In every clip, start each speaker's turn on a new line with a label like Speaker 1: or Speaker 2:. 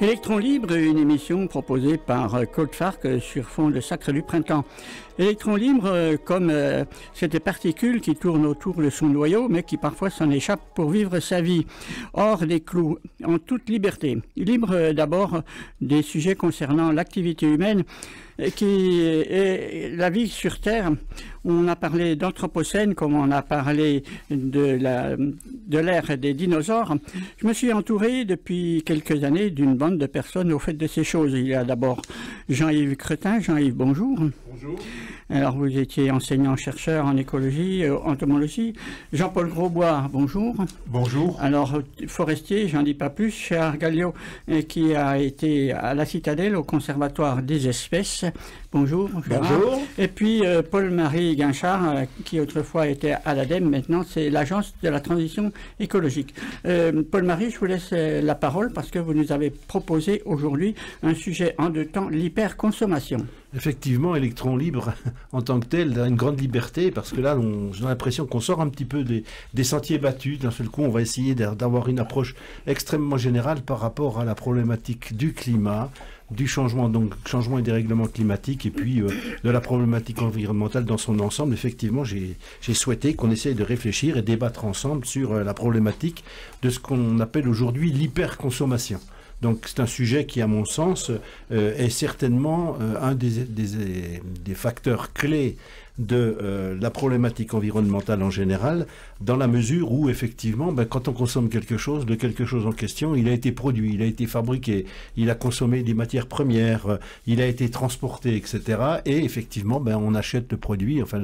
Speaker 1: Électron libre, une émission proposée par Claude Farc sur fond de Sacre du Printemps. Électron libre, comme c'est des particules qui tournent autour de son noyau, mais qui parfois s'en échappent pour vivre sa vie, hors des clous, en toute liberté. Libre d'abord des sujets concernant l'activité humaine, qui est la vie sur Terre. On a parlé d'anthropocène, comme on a parlé de l'ère des dinosaures. Je me suis entouré depuis quelques années d'une bande de personnes au fait de ces choses. Il y a d'abord Jean-Yves Cretin. Jean-Yves, bonjour.
Speaker 2: Bonjour.
Speaker 1: Alors, vous étiez enseignant-chercheur en écologie, entomologie. Jean-Paul Grosbois, bonjour.
Speaker 2: Bonjour.
Speaker 1: Alors, forestier, j'en dis pas plus, chez Argalio, qui a été à la Citadelle, au Conservatoire des espèces. Bonjour.
Speaker 2: Bonjour.
Speaker 1: Et puis, Paul-Marie Guinchard, qui autrefois était à l'ADEME, maintenant c'est l'Agence de la transition écologique. Paul-Marie, je vous laisse la parole parce que vous nous avez proposé aujourd'hui un sujet en deux temps, l'hyperconsommation.
Speaker 2: Effectivement, Électron libre, en tant que tel, a une grande liberté, parce que là, j'ai l'impression qu'on sort un petit peu des sentiers battus. D'un seul coup, on va essayer d'avoir une approche extrêmement générale par rapport à la problématique du climat, du changement et dérèglement climatique, et puis de la problématique environnementale dans son ensemble. Effectivement, j'ai souhaité qu'on essaye de réfléchir et débattre ensemble sur la problématique de ce qu'on appelle aujourd'hui l'hyperconsommation. Donc c'est un sujet qui, à mon sens, est certainement un des facteurs clés de la problématique environnementale en général, dans la mesure où, effectivement, quand on consomme quelque chose, le quelque chose en question, il a été produit, il a été fabriqué, il a consommé des matières premières, il a été transporté, etc. Et effectivement, on achète le produit, enfin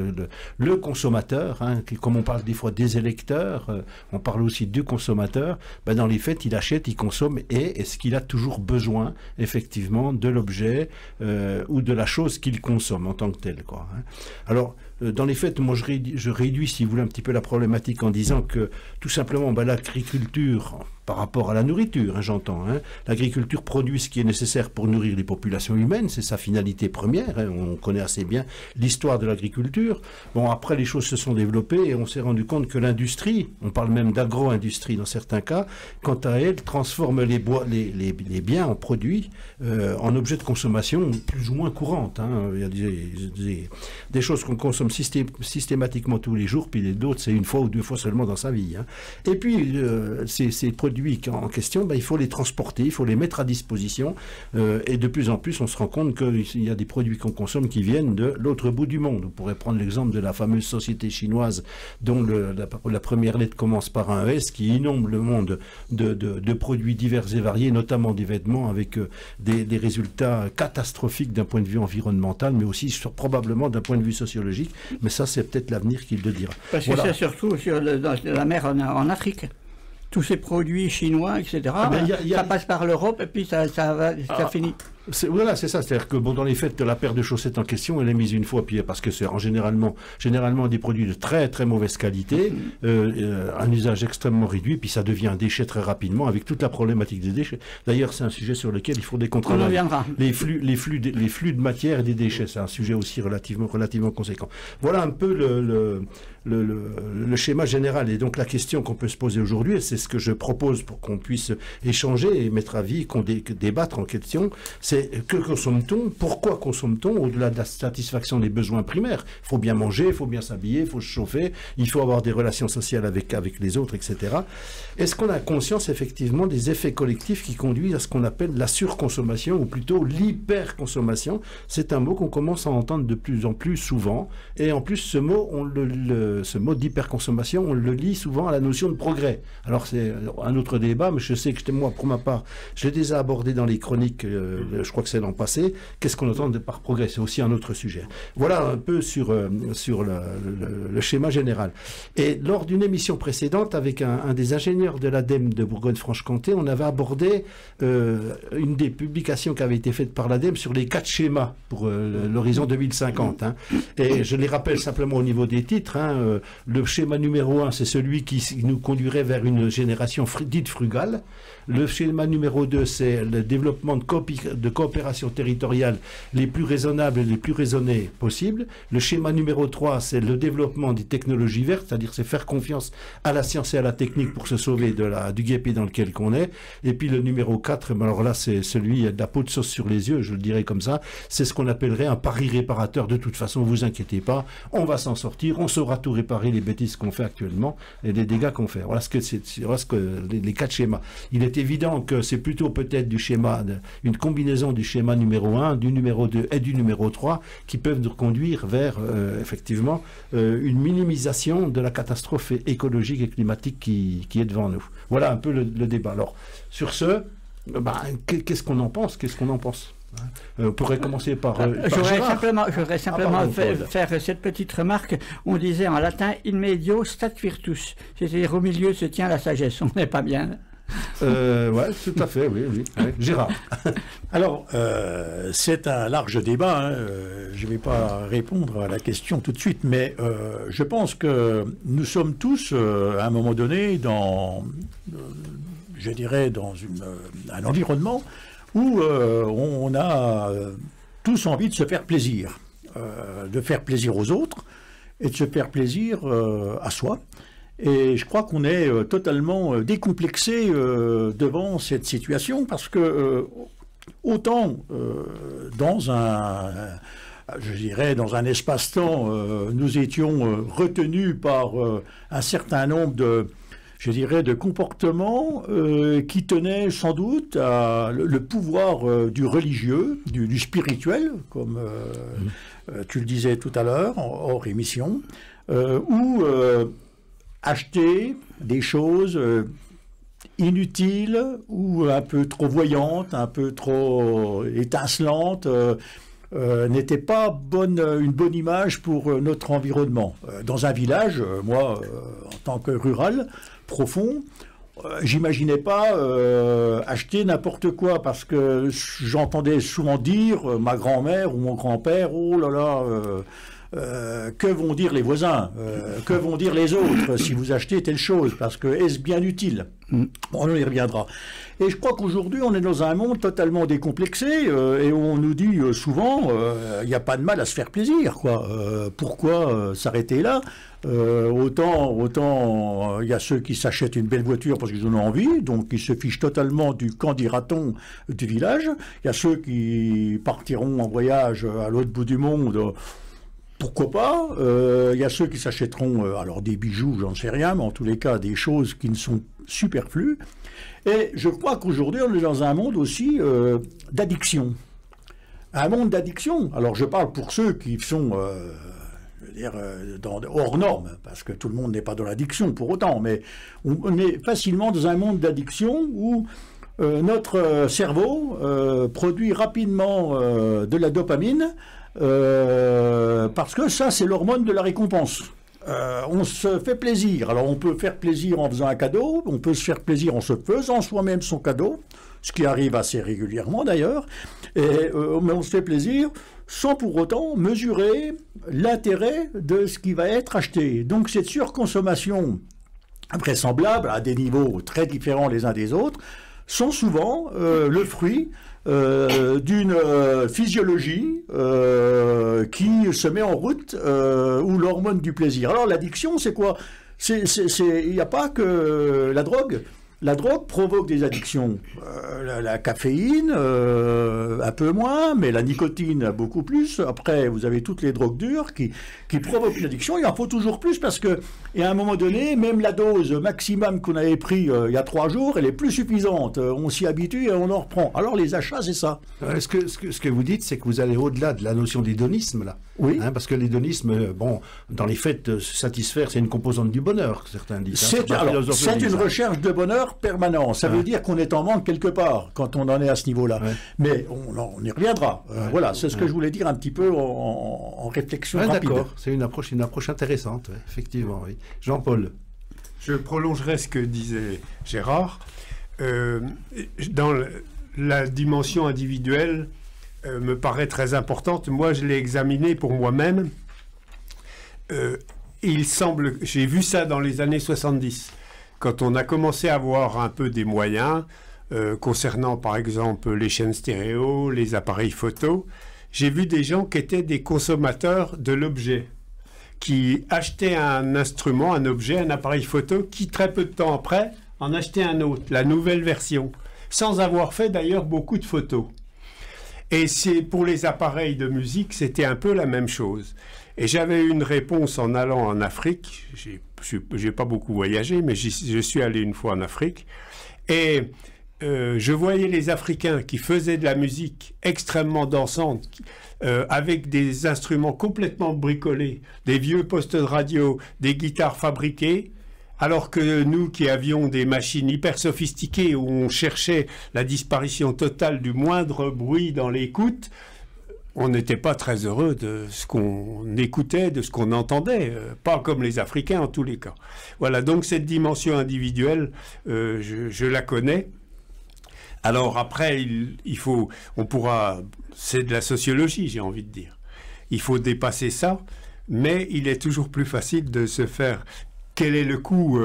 Speaker 2: le consommateur, comme on parle des fois des électeurs, on parle aussi du consommateur, dans les faits, il achète, il consomme, et est-ce qu'il a toujours besoin, effectivement, de l'objet ou de la chose qu'il consomme en tant que tel, quoi. Alors, dans les faits, moi je réduis, si vous voulez, un petit peu la problématique en disant que, tout simplement, l'agriculture, par rapport à la nourriture, j'entends, l'agriculture produit ce qui est nécessaire pour nourrir les populations humaines, c'est sa finalité première, on connaît assez bien l'histoire de l'agriculture. Bon, après, les choses se sont développées et on s'est rendu compte que l'industrie, on parle même d'agro-industrie dans certains cas, quant à elle, transforme les biens en produits, en objets de consommation plus ou moins courantes. Il y a des choses qu'on consomme systématiquement tous les jours, puis d'autres, c'est une fois ou deux fois seulement dans sa vie. Et puis, ces produits en question, il faut les transporter, il faut les mettre à disposition, et de plus en plus, on se rend compte qu'il y a des produits qu'on consomme qui viennent de l'autre bout du monde. On pourrait prendre l'exemple de la fameuse société chinoise dont la première lettre commence par un S, qui inonde le monde de produits divers et variés, notamment des vêtements, avec des résultats catastrophiques d'un point de vue environnemental, mais aussi probablement d'un point de vue sociologique. Mais ça, c'est peut-être l'avenir qui le dira.
Speaker 1: Parce que c'est surtout sur la mer en Afrique. Tous ces produits chinois, etc., ça passe par l'Europe et puis ça finit.
Speaker 2: Voilà, c'est ça. C'est-à-dire que, dans les faits, la paire de chaussettes en question, elle est mise une fois, puis parce que c'est généralement des produits de très, très mauvaise qualité, un usage extrêmement réduit, puis ça devient un déchet très rapidement, avec toute la problématique des déchets. D'ailleurs, c'est un sujet sur lequel il faut des contrôles.
Speaker 1: On en viendra.
Speaker 2: Les flux de matière et des déchets, c'est un sujet aussi relativement conséquent. Voilà un peu le schéma général. Et donc, la question qu'on peut se poser aujourd'hui, et c'est ce que je propose pour qu'on puisse échanger et mettre avis, qu'on débattre en question, c'est que consomme-t-on, pourquoi consomme-t-on, au-delà de la satisfaction des besoins primaires. Il faut bien manger, il faut bien s'habiller, il faut se chauffer, il faut avoir des relations sociales avec les autres, etc. Est-ce qu'on a conscience effectivement des effets collectifs qui conduisent à ce qu'on appelle la surconsommation, ou plutôt l'hyperconsommation? C'est un mot qu'on commence à entendre de plus en plus souvent, et en plus ce mot d'hyperconsommation, on le lie souvent à la notion de progrès. Alors c'est un autre débat, mais je sais que moi, pour ma part, je l'ai déjà abordé dans les chroniques, je crois que c'est l'an passé. Qu'est-ce qu'on entend par progrès? C'est aussi un autre sujet. Voilà un peu sur le schéma général. Et lors d'une émission précédente, avec un des ingénieurs de l'ADEME de Bourgogne-Franche-Comté, on avait abordé une des publications qui avait été faite par l'ADEME sur les 4 schémas pour l'horizon 2050. Et je les rappelle simplement au niveau des titres. Le schéma numéro 1, c'est celui qui nous conduirait vers une génération dite frugale. Le schéma numéro 2, c'est le développement de coopération territoriale les plus raisonnables et les plus raisonnées possibles. Le schéma numéro 3, c'est le développement des technologies vertes, c'est-à-dire c'est faire confiance à la science et à la technique pour se sauver du guêpier dans lequel qu'on est. Et puis le numéro 4, alors là c'est celui de la peau de sauce sur les yeux, je le dirais comme ça, c'est ce qu'on appellerait un pari réparateur. De toute façon, vous inquiétez pas, on va s'en sortir, on saura tout réparer, les bêtises qu'on fait actuellement et les dégâts qu'on fait. Voilà les 4 schémas. Il est évident que c'est plutôt peut-être une combinaison du schéma numéro 1, du numéro 2 et du numéro 3 qui peuvent nous conduire vers effectivement une minimisation de la catastrophe écologique et climatique qui est devant nous. Voilà un peu le débat. Alors, sur ce, qu'est-ce qu'on en pense? On pourrait commencer par
Speaker 1: j'aurais simplement faire cette petite remarque. On disait en latin « in medio stat virtus », c'est-à-dire au milieu se tient la sagesse. On n'est pas bien.
Speaker 2: Ouais, tout à fait, oui. Gérard.
Speaker 3: Alors, c'est un large débat. Je ne vais pas répondre à la question tout de suite, mais je pense que nous sommes tous, à un moment donné, dans un environnement où on a tous envie de se faire plaisir aux autres et de se faire plaisir à soi. Et je crois qu'on est totalement décomplexé devant cette situation parce que autant dans un espace-temps, nous étions retenus par un certain nombre de comportements qui tenaient sans doute à le pouvoir du religieux, du spirituel, comme tu le disais tout à l'heure, hors émission, où acheter des choses inutiles ou un peu trop voyantes, un peu trop étincelantes, n'était pas une bonne image pour notre environnement. Dans un village, moi, en tant que rural profond, j'imaginais pas acheter n'importe quoi parce que j'entendais souvent dire ma grand-mère ou mon grand-père, oh là là, que vont dire les voisins, que vont dire les autres si vous achetez telle chose, parce que est-ce bien utile? On y reviendra. Et je crois qu'aujourd'hui, on est dans un monde totalement décomplexé et on nous dit souvent, il n'y a pas de mal à se faire plaisir, quoi. Pourquoi s'arrêter là? Autant il y a ceux qui s'achètent une belle voiture parce qu'ils en ont envie, donc ils se fichent totalement du qu'en dira-t-on du village. Il y a ceux qui partiront en voyage à l'autre bout du monde. Pourquoi pas? Il y a ceux qui s'achèteront alors des bijoux, j'en sais rien, mais en tous les cas des choses qui ne sont superflues. Et je crois qu'aujourd'hui on est dans un monde aussi d'addiction. Un monde d'addiction. Alors je parle pour ceux qui sont hors normes, parce que tout le monde n'est pas dans l'addiction pour autant, mais on est facilement dans un monde d'addiction où notre cerveau produit rapidement de la dopamine. Parce que ça, c'est l'hormone de la récompense. On se fait plaisir. Alors, on peut faire plaisir en faisant un cadeau, on peut se faire plaisir en se faisant soi-même son cadeau, ce qui arrive assez régulièrement d'ailleurs, mais on se fait plaisir sans pour autant mesurer l'intérêt de ce qui va être acheté. Donc, cette surconsommation vraisemblable, à des niveaux très différents les uns des autres, sont souvent le fruit d'une physiologie qui se met en route ou l'hormone du plaisir. Alors l'addiction, c'est quoi? Il n'y a pas que la drogue. La drogue provoque des addictions. La caféine, un peu moins, mais la nicotine, beaucoup plus. Après, vous avez toutes les drogues dures qui provoquent une addiction. Il en faut toujours plus parce que, et à un moment donné, même la dose maximum qu'on avait pris il y a 3 jours, elle est plus suffisante. On s'y habitue et on en reprend. Alors les achats, c'est ça.
Speaker 2: Ce que vous dites, c'est que vous allez au-delà de la notion d'hédonisme, là.
Speaker 3: Oui.
Speaker 2: Parce que l'hédonisme, dans les faits, se satisfaire, c'est une composante du bonheur, certains disent.
Speaker 3: C'est une recherche de bonheur permanent. Ça veut dire qu'on est en manque quelque part quand on en est à ce niveau-là. Ouais. Mais on y reviendra. Voilà, c'est ce que je voulais dire un petit peu en réflexion rapide.
Speaker 2: D'accord, c'est une approche intéressante, effectivement. Oui. Jean-Paul.
Speaker 4: Je prolongerai ce que disait Gérard. Dans la dimension individuelle me paraît très importante. Moi, je l'ai examiné pour moi-même. Il semble, j'ai vu ça dans les années 70. Quand on a commencé à avoir un peu des moyens, concernant par exemple les chaînes stéréo, les appareils photo, j'ai vu des gens qui étaient des consommateurs de l'objet, qui achetaient un instrument, un objet, un appareil photo, qui très peu de temps après en achetaient un autre, la nouvelle version, sans avoir fait d'ailleurs beaucoup de photos. Et c'est pour les appareils de musique, c'était un peu la même chose. Et j'avais eu une réponse en allant en Afrique. J'ai pas beaucoup voyagé, mais je suis allé une fois en Afrique. Et je voyais les Africains qui faisaient de la musique extrêmement dansante, avec des instruments complètement bricolés, des vieux postes de radio, des guitares fabriquées, alors que nous qui avions des machines hyper sophistiquées où on cherchait la disparition totale du moindre bruit dans l'écoute, on n'était pas très heureux de ce qu'on écoutait, de ce qu'on entendait, pas comme les Africains en tous les cas. Voilà, donc cette dimension individuelle, je la connais. Alors après, c'est de la sociologie, j'ai envie de dire. Il faut dépasser ça, mais il est toujours plus facile de se faire... Quel est le coût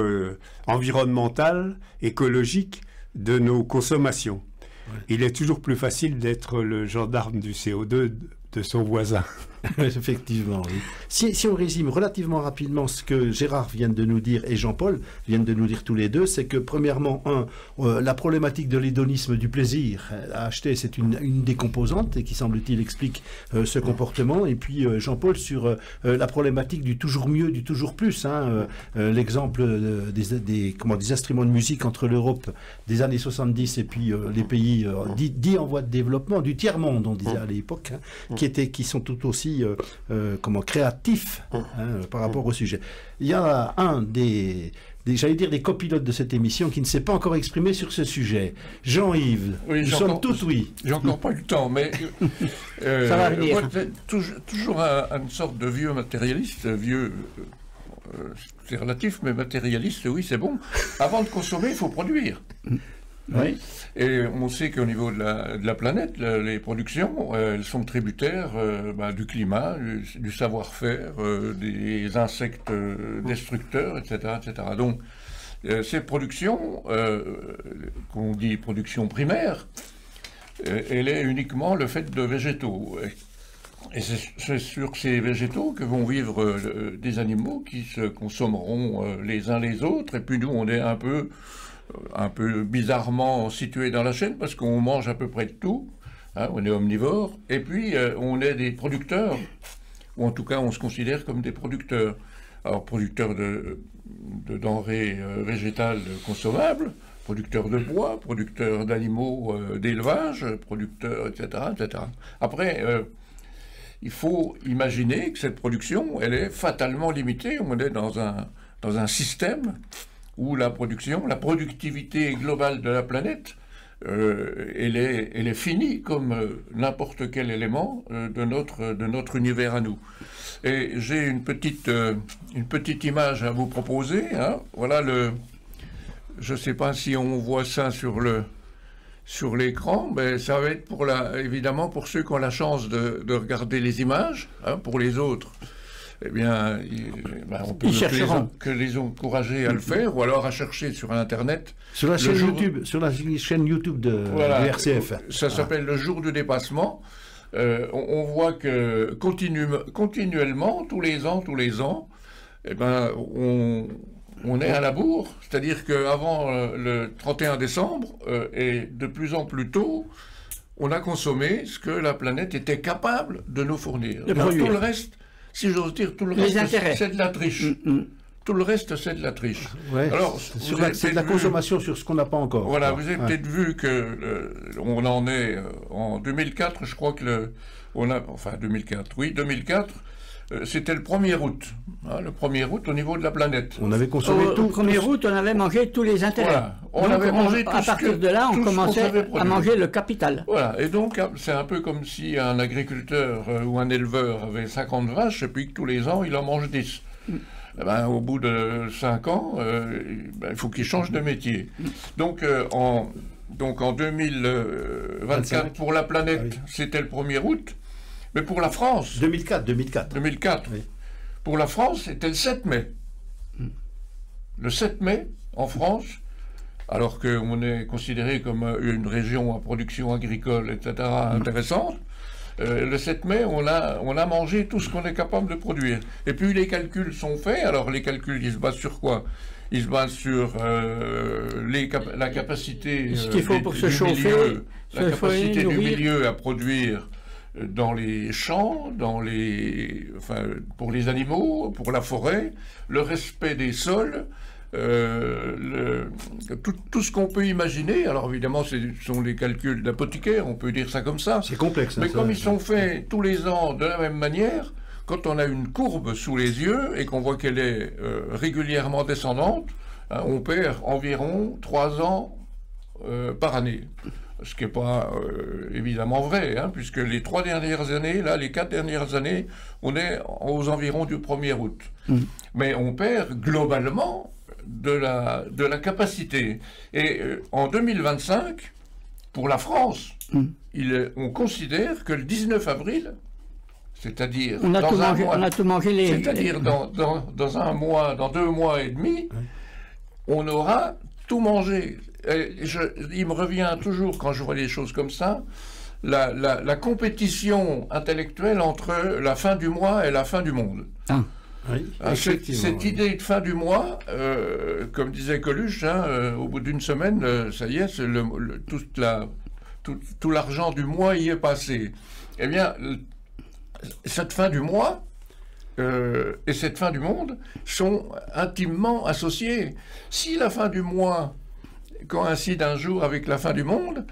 Speaker 4: environnemental, écologique de nos consommations? Ouais. Il est toujours plus facile d'être le gendarme du CO2 de son voisin.
Speaker 2: Effectivement, oui. Si on résume relativement rapidement ce que Gérard vient de nous dire et Jean-Paul viennent de nous dire tous les deux, c'est que premièrement, la problématique de l'hédonisme du plaisir à acheter, c'est une des composantes et qui semble-t-il explique ce comportement. Et puis Jean-Paul sur la problématique du toujours mieux, du toujours plus. L'exemple des instruments de musique entre l'Europe des années 70 et puis les pays dits en voie de développement, du tiers-monde, on disait à l'époque, qui sont tout aussi créatifs par rapport au sujet. Il y a un des copilotes de cette émission qui ne s'est pas encore exprimé sur ce sujet. Jean-Yves,
Speaker 5: oui,
Speaker 2: nous sommes tous oui.
Speaker 5: J'ai encore pas eu le temps, mais
Speaker 3: ça va venir.
Speaker 5: Toujours une sorte de vieux matérialiste, c'est relatif, mais matérialiste, oui, c'est bon. Avant de consommer, il faut produire.
Speaker 3: Oui.
Speaker 5: Et on sait qu'au niveau de la planète, les productions, elles sont tributaires du climat, du savoir-faire, des insectes destructeurs, etc., etc. Donc, ces productions, qu'on dit production primaire, elle est uniquement le fait de végétaux. Et c'est sur ces végétaux que vont vivre des animaux qui se consommeront les uns les autres. Et puis nous, on est un peu bizarrement situé dans la chaîne parce qu'on mange à peu près de tout, on est omnivore, et puis on est des producteurs, ou en tout cas on se considère comme des producteurs. Alors producteurs de denrées végétales consommables, producteurs de bois, producteurs d'animaux d'élevage, producteurs, etc., etc. Après, il faut imaginer que cette production, elle est fatalement limitée. On est dans un système où la productivité globale de la planète, elle est finie comme n'importe quel élément de notre univers à nous. Et j'ai une petite image à vous proposer. Voilà je ne sais pas si on voit ça sur l'écran, mais ça va être évidemment pour ceux qui ont la chance de regarder les images. Pour les autres, eh bien, on peut que les encourager à le faire, ou alors à chercher sur Internet.
Speaker 2: Sur la chaîne YouTube de RCF.
Speaker 5: Ça s'appelle Le Jour du dépassement. On voit que continuellement, tous les ans, eh ben, on est à la bourre. C'est-à-dire qu'avant le 31 décembre, et de plus en plus tôt, on a consommé ce que la planète était capable de nous fournir. Tout le reste, si j'ose dire, tout le reste, c'est de la triche. Tout le reste, c'est de la triche.
Speaker 2: Ouais, alors, c'est de la consommation sur ce qu'on n'a pas encore.
Speaker 5: Voilà, vous avez peut-être vu qu'on en est en 2004, je crois que 2004, c'était le 1er août. Le 1er août au niveau de la planète.
Speaker 2: On avait consommé tout.
Speaker 1: Au 1er août, on avait mangé tous les intérêts.
Speaker 5: Voilà. On avait mangé tout
Speaker 1: à partir de là, on commençait à manger le capital.
Speaker 5: Voilà. Et donc, c'est un peu comme si un agriculteur ou un éleveur avait 50 vaches et puis que tous les ans, il en mange 10. Eh ben, au bout de 5 ans, il faut qu'il change de métier. Donc, en 2024, pour la planète, c'était le 1er août. Mais pour la France...
Speaker 2: 2004.
Speaker 5: Oui. Pour la France, c'était le 7 mai. Le 7 mai, en France, alors qu'on est considéré comme une région à production agricole, etc., intéressante. Le 7 mai, on a mangé tout ce qu'on est capable de produire. Et puis les calculs sont faits. Alors les calculs, ils se basent sur quoi? Ils se basent sur la capacité
Speaker 1: ce qu'il faut pour se chauffer, du
Speaker 5: milieu à produire dans les champs, pour les animaux, pour la forêt, le respect des sols, tout ce qu'on peut imaginer. Alors évidemment, ce sont les calculs d'apothicaire, on peut dire ça comme ça.
Speaker 2: C'est complexe.
Speaker 5: Mais comme ils sont faits tous les ans de la même manière, quand on a une courbe sous les yeux et qu'on voit qu'elle est régulièrement descendante, hein, on perd environ 3 ans par année. Ce qui n'est pas évidemment vrai, hein, puisque les 3 dernières années, là, les 4 dernières années, on est aux environs du 1er août. Mais on perd globalement de la capacité. Et en 2025, pour la France, on considère que le 19 avril, c'est-à-dire
Speaker 1: on a tout mangé
Speaker 5: c'est-à-dire dans un mois, dans 2 mois et demi, on aura tout mangé. Il me revient toujours, quand je vois des choses comme ça, la compétition intellectuelle entre la fin du mois et la fin du monde.
Speaker 2: Oui,
Speaker 5: cette idée de fin du mois, comme disait Coluche, hein, au bout d'une semaine, ça y est, tout l'argent du mois y est passé. Eh bien, cette fin du mois et cette fin du monde sont intimement associées. Si la fin du mois coïncide un jour avec la fin du monde,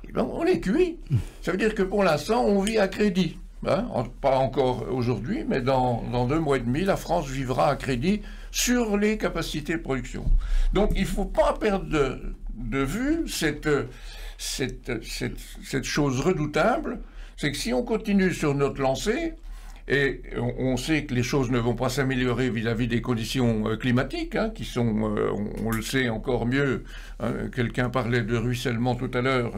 Speaker 5: eh bien, on est cuit. Ça veut dire que pour l'instant, on vit à crédit. Hein, pas encore aujourd'hui, mais dans 2 mois et demi, la France vivra à crédit sur les capacités de production. Donc il ne faut pas perdre de vue cette chose redoutable, c'est que si on continue sur notre lancée, et on sait que les choses ne vont pas s'améliorer vis-à-vis des conditions climatiques, hein, qui sont, on le sait encore mieux, hein, quelqu'un parlait de ruissellement tout à l'heure,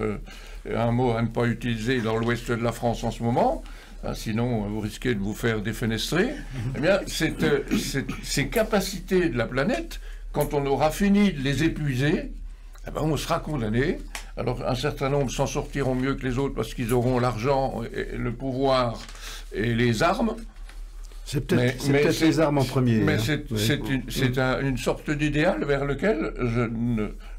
Speaker 5: un mot à ne pas utiliser dans l'ouest de la France en ce moment, sinon vous risquez de vous faire défenestrer. Eh bien, ces capacités de la planète, quand on aura fini de les épuiser, eh bien, on sera condamné. Alors un certain nombre s'en sortiront mieux que les autres parce qu'ils auront l'argent, le pouvoir et les armes.
Speaker 2: C'est peut-être les armes en premier.
Speaker 5: Mais
Speaker 2: hein.
Speaker 5: c'est une sorte d'idéal vers lequel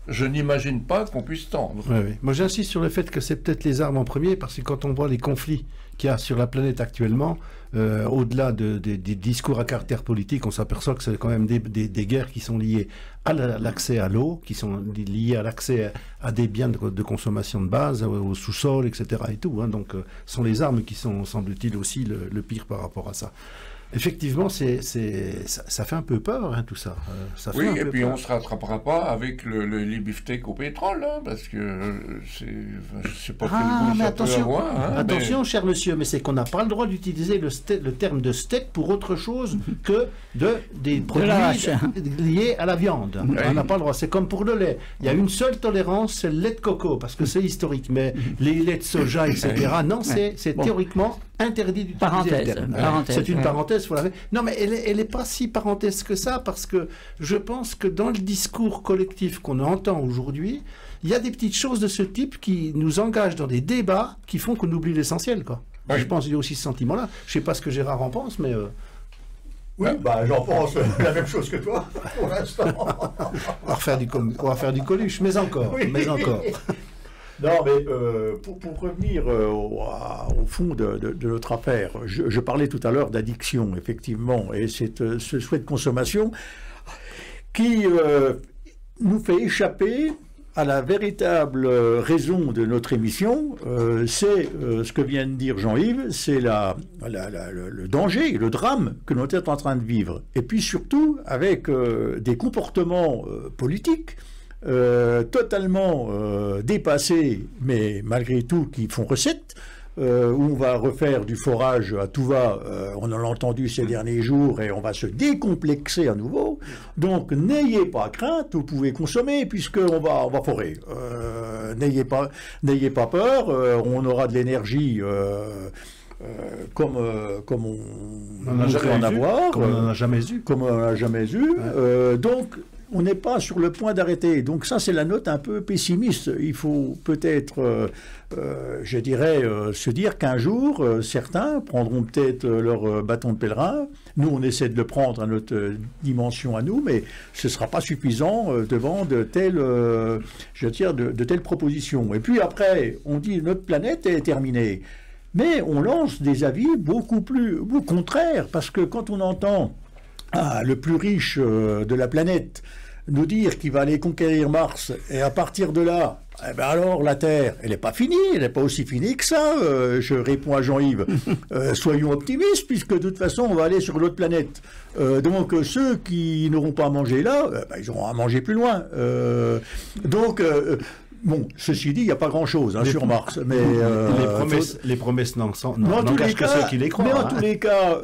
Speaker 5: je n'imagine pas qu'on puisse tendre.
Speaker 2: Oui. Moi j'insiste sur le fait que c'est peut-être les armes en premier, parce que quand on voit les conflits qu'il y a sur la planète actuellement, au-delà des discours à caractère politique, on s'aperçoit que c'est quand même des guerres qui sont liées à l'accès à l'eau, qui sont liées à l'accès à des biens de consommation de base, au sous-sol, etc. et tout. Hein. Donc ce sont les armes qui sont, semble-t-il, aussi le pire par rapport à ça. Effectivement, ça fait un peu peur, hein, tout ça.
Speaker 5: Oui, et puis on ne se rattrapera pas avec les beefsteaks au pétrole, hein, parce que je ne sais pas quel goût ça peut avoir. Hein,
Speaker 2: attention, cher monsieur, mais c'est qu'on n'a pas le droit d'utiliser le terme de steak pour autre chose que des produits liés à la viande. Oui. On n'a pas le droit. C'est comme pour le lait. Il y a une seule tolérance, c'est le lait de coco, parce que c'est historique. Mais les laits de soja, etc., non, c'est théoriquement interdit d'utiliser le terme. C'est une parenthèse. Non, mais elle n'est pas si parenthèse que ça, parce que je pense que dans le discours collectif qu'on entend aujourd'hui, il y a des petites choses de ce type qui nous engagent dans des débats qui font qu'on oublie l'essentiel, quoi. Oui. Je pense qu'il y a aussi ce sentiment-là. Je ne sais pas ce que Gérard en pense, mais...
Speaker 3: Oui, j'en pense la même chose que toi, pour l'instant.
Speaker 2: On va faire du Coluche, mais encore.
Speaker 3: Oui.
Speaker 2: Mais encore.
Speaker 3: Non, mais pour revenir au fond de notre affaire, je parlais tout à l'heure d'addiction, effectivement, et c'est ce souhait de consommation qui nous fait échapper à la véritable raison de notre émission. C'est ce que vient de dire Jean-Yves, c'est le danger, le drame que nous sommes en train de vivre. Et puis surtout avec des comportements politiques totalement dépassés, mais malgré tout qui font recette, où on va refaire du forage à tout va, on en a entendu ces derniers jours, et on va se décomplexer à nouveau. Donc n'ayez pas crainte, vous pouvez consommer puisqu'on va forer. N'ayez pas peur, on aura de l'énergie comme on
Speaker 2: n'en a jamais eu.
Speaker 3: Donc on n'est pas sur le point d'arrêter. Donc ça, c'est la note un peu pessimiste. Il faut peut-être, je dirais, se dire qu'un jour, certains prendront peut-être leur bâton de pèlerin. Nous, on essaie de le prendre à notre dimension à nous, mais ce ne sera pas suffisant devant de telles, de telles propositions. Et puis après, on dit notre planète est terminée. Mais on lance des avis beaucoup contraires, parce que quand on entend le plus riche de la planète nous dire qu'il va aller conquérir Mars, et à partir de là, eh ben alors la Terre, elle n'est pas finie, elle n'est pas aussi finie que ça, je réponds à Jean-Yves. Soyons optimistes, puisque de toute façon, on va aller sur l'autre planète. Donc ceux qui n'auront pas à manger là, ils auront à manger plus loin. Bon, ceci dit, il n'y a pas grand-chose sur Mars. Mais,
Speaker 2: les promesses n'engagent que ceux qui les croient.
Speaker 3: Mais en tous les cas,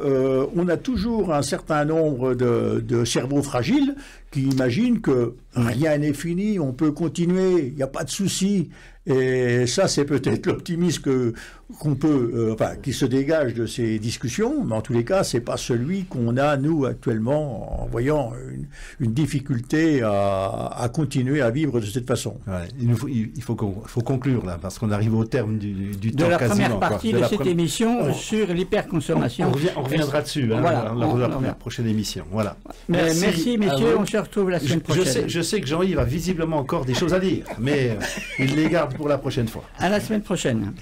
Speaker 3: on a toujours un certain nombre de cerveaux fragiles qui imaginent que rien n'est fini, on peut continuer, il n'y a pas de souci. Et ça, c'est peut-être l'optimisme qu'on peut, qui se dégage de ces discussions, mais en tous les cas, c'est pas celui qu'on a, nous, actuellement, en voyant une difficulté à continuer à vivre de cette façon.
Speaker 2: Ouais, il faut conclure, là, parce qu'on arrive au terme du temps quasiment.
Speaker 1: De la première partie de cette émission sur l'hyperconsommation.
Speaker 2: On reviendra dessus,
Speaker 1: voilà,
Speaker 2: lors de la prochaine émission. Voilà.
Speaker 1: Merci messieurs, on se retrouve la semaine prochaine.
Speaker 2: Je sais que Jean-Yves a visiblement encore des choses à dire, mais il les garde pour la prochaine fois.
Speaker 1: À la semaine prochaine.